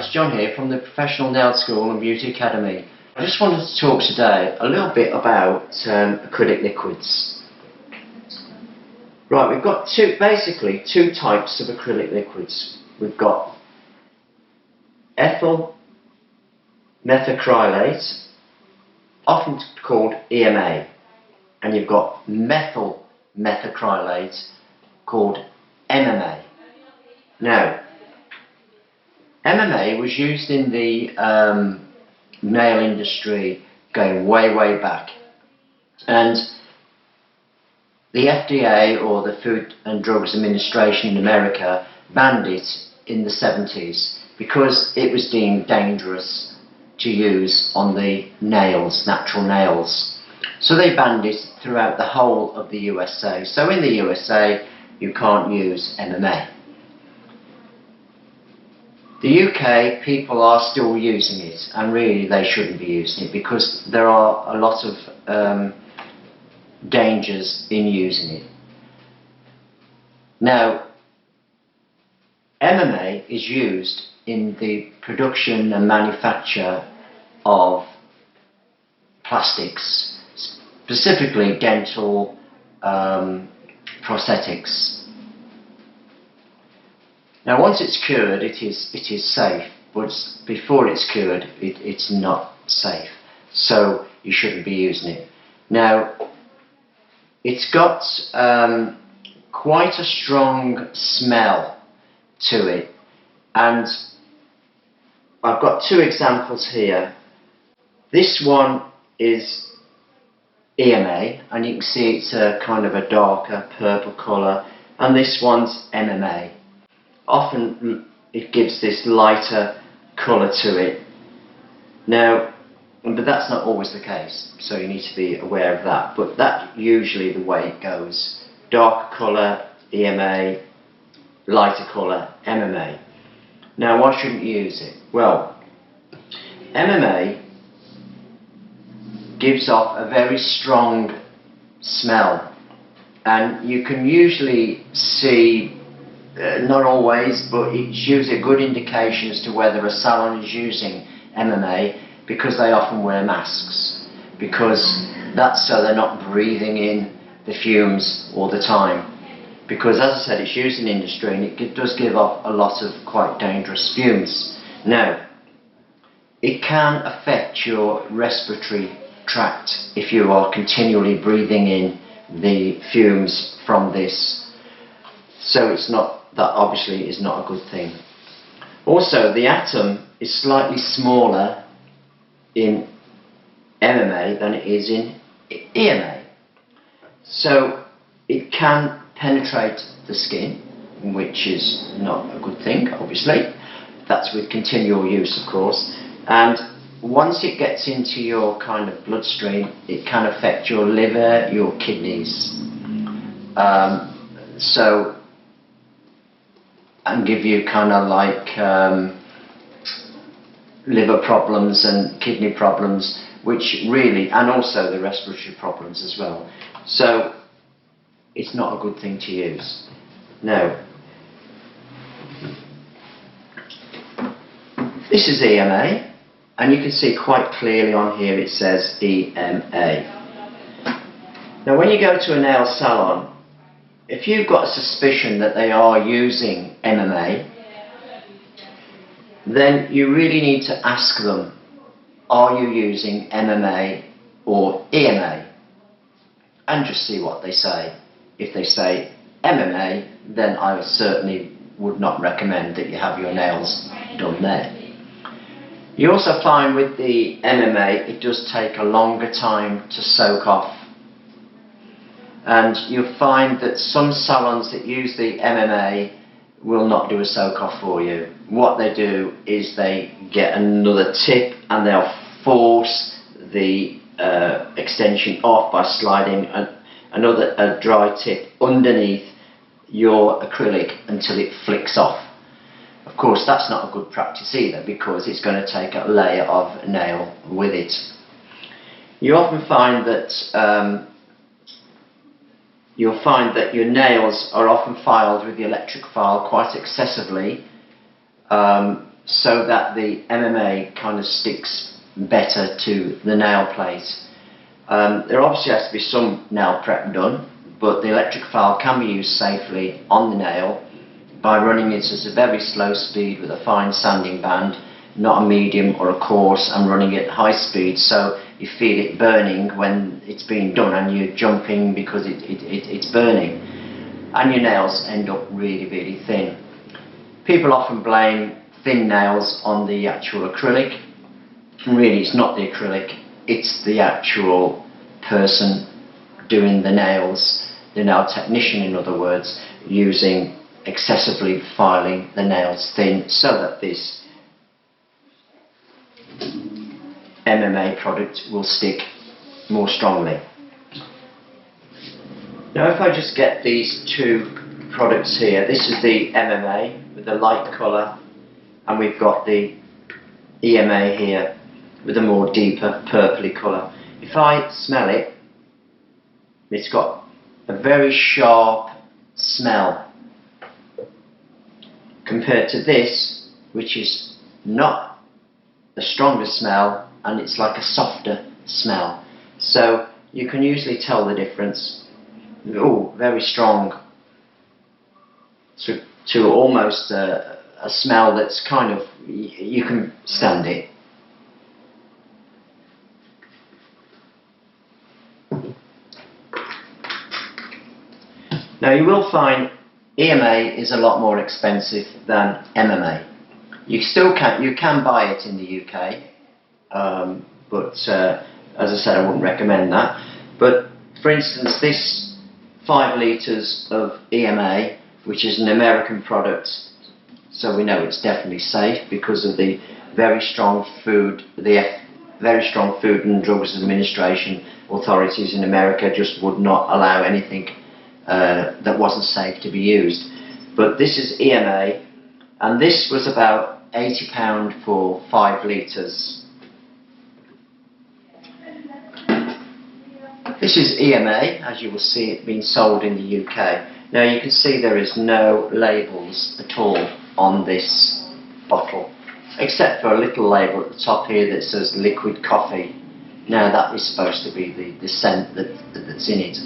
it's John here from the Professional Nail School and Beauty Academy. I just wanted to talk today a little bit about acrylic liquids. Right, we've got basically two types of acrylic liquids. We've got ethyl methacrylate, often called EMA, and you've got methyl methacrylate called MMA. Now, MMA was used in the nail industry going way back, and the FDA, or the Food and Drugs Administration in America, banned it in the 70s because it was deemed dangerous to use on the nails, natural nails. So they banned it throughout the whole of the USA. So in the USA you can't use MMA. The UK, people are still using it, and really they shouldn't be using it because there are a lot of dangers in using it. Now, MMA is used in the production and manufacture of plastics, specifically dental prosthetics. Now, once it's cured, it is safe, but before it's cured, it's not safe. So you shouldn't be using it. Now, it's got quite a strong smell to it, and I've got two examples here. This one is EMA, and you can see it's a kind of a darker purple colour, and this one's MMA. Often it gives this lighter colour to it. Now, but that's not always the case, so you need to be aware of that. But that's usually the way it goes. Darker colour, EMA, lighter colour, MMA. Now, why shouldn't you use it? Well, MMA gives off a very strong smell, and you can usually see, not always, but it's usually a good indication as to whether a salon is using MMA, because they often wear masks, because that's so they're not breathing in the fumes all the time. Because, as I said, it's used in industry and it does give off a lot of quite dangerous fumes. Now, it can affect your respiratory tract if you are continually breathing in the fumes from this. So it's not, that obviously is not a good thing. Also, the atom is slightly smaller in MMA than it is in EMA. So it can penetrate the skin, which is not a good thing, obviously. That's with continual use, of course. And once it gets into your kind of bloodstream, it can affect your liver, your kidneys. And give you kind of like liver problems and kidney problems, which really, and also the respiratory problems as well. So it's not a good thing to use. Now, this is EMA, and you can see quite clearly on here it says EMA. Now, when you go to a nail salon, if you've got a suspicion that they are using MMA, then you really need to ask them, are you using MMA or EMA? And just see what they say. If they say MMA, then I certainly would not recommend that you have your nails done there. You also find with the MMA, it does take a longer time to soak off. And you'll find that some salons that use the MMA will not do a soak off for you. What they do is they get another tip and they'll force the extension off by sliding a dry tip underneath your acrylic until it flicks off. Of course, that's not a good practice either, because it's going to take a layer of nail with it. You often find that you'll find that your nails are often filed with the electric file quite excessively, so that the MMA kind of sticks better to the nail plate. There obviously has to be some nail prep done, but the electric file can be used safely on the nail by running it at a very slow speed with a fine sanding band, not a medium or a coarse, and running it at high speed so you feel it burning when it's being done and you're jumping because it's burning, and your nails end up really thin. People often blame thin nails on the actual acrylic. Really, it's not the acrylic, it's the actual person doing the nails, the nail technician in other words, excessively filing the nails thin so that this MMA product will stick more strongly. Now if I just get these two products here, this is the MMA with the light colour, and we've got the EMA here with a more deeper purpley colour. If I smell it, it's got a very sharp smell compared to this, which is not a stronger smell, and it's like a softer smell. So you can usually tell the difference. Oh, very strong to almost a smell that's kind of, you can stand it. Now you will find EMA is a lot more expensive than MMA. You can buy it in the UK, but as I said, I wouldn't recommend that. But for instance, this 5 litres of EMA, which is an American product, so we know it's definitely safe because of the very strong Food and Drugs Administration authorities in America just would not allow anything that wasn't safe to be used. But this is EMA, and this was about £80 for 5 litres. This is EMA, as you will see it being sold in the UK. Now you can see there is no labels at all on this bottle, except for a little label at the top here that says liquid coffee. Now that is supposed to be the scent that's in it.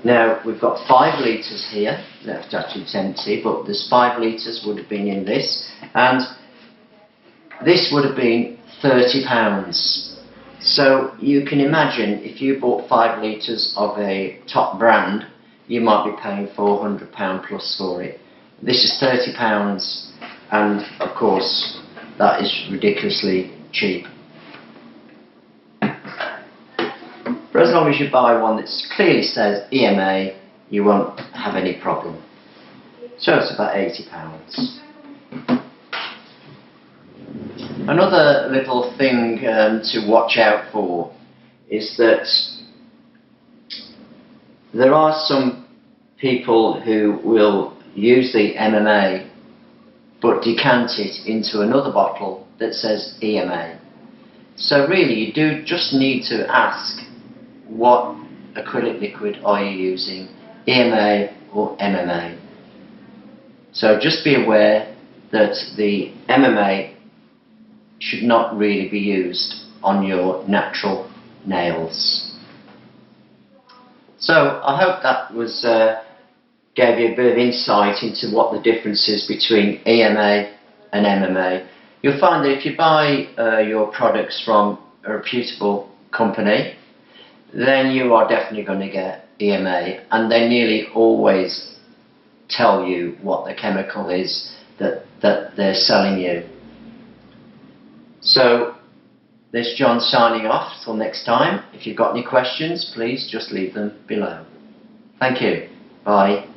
Now we've got 5 litres here, that's actually it's empty, but there's 5 litres would have been in this, and this would have been £30. So you can imagine if you bought 5 litres of a top brand, you might be paying £400 plus for it. This is £30, and of course that is ridiculously cheap. But as long as you buy one that clearly says EMA, you won't have any problem. So it's about £80. Another little thing to watch out for is that there are some people who will use the MMA but decant it into another bottle that says EMA. So really you do just need to ask, what acrylic liquid are you using, EMA or MMA? So just be aware that the MMA should not really be used on your natural nails. So I hope that was gave you a bit of insight into what the difference is between EMA and MMA. You'll find that if you buy your products from a reputable company, then you are definitely going to get EMA, and they nearly always tell you what the chemical is that they're selling you. So this is John signing off. Till next time, if you've got any questions, please just leave them below. Thank you. Bye.